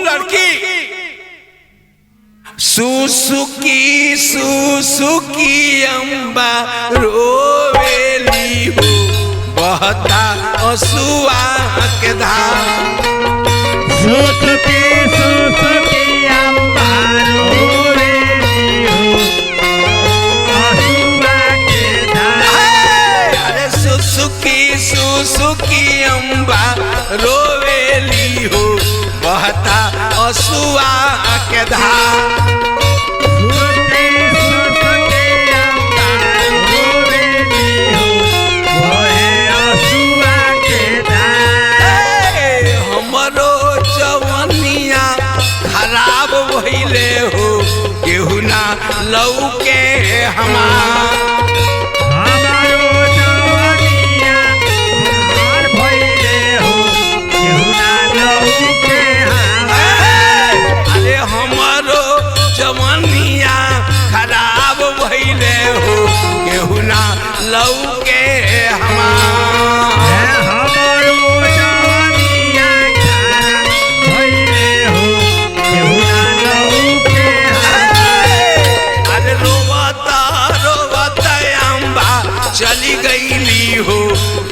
लड़की सुसुकी अम्बा रोवेली हो बहता असुआ के धार। सुसुकी अम्बा रोवेली हो असुआ के धार। अरे सुसुकी अम्बा रोवेली हो बहता असुआ के धार। भइले हो केहू ना लौके हमारो जवानिया हार भइले हो केहू ना लौके अरे हमारो जवानिया खराब भइले हो केहू ना लौके चली गईली हो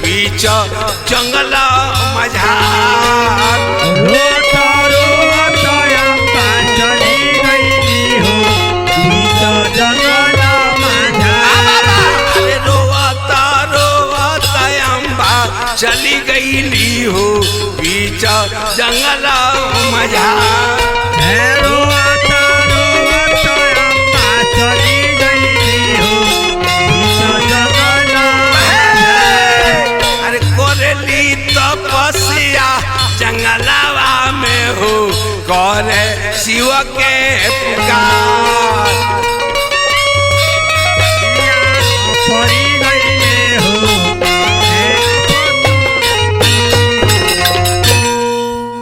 बीच जंगल मझार। रोता अम्बा चली गईली हो बीच जंगल मझार। अरे रोता अम्बा चली गईली हो बीच जंगल मझार। जंगलवा में हो करे शिव के पुकार।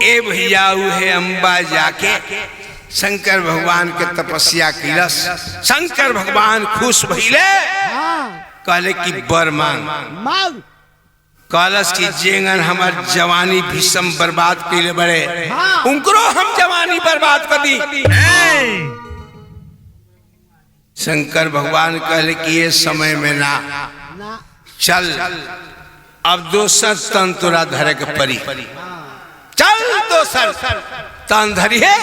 ए भैया उहे अम्बा जाके शंकर भगवान के तपस्या किलस। शंकर भगवान खुश भइले कहले कि वर मांग। कलश की जेंगन हमार जवानी भीषम बर्बाद कैले बड़े उनको हम जवानी बर्बाद कर दी। शंकर भगवान कहले कि ये समय में ना चल अब दोसर तन तोरा धरे के परी। चल दोसर तन धरी है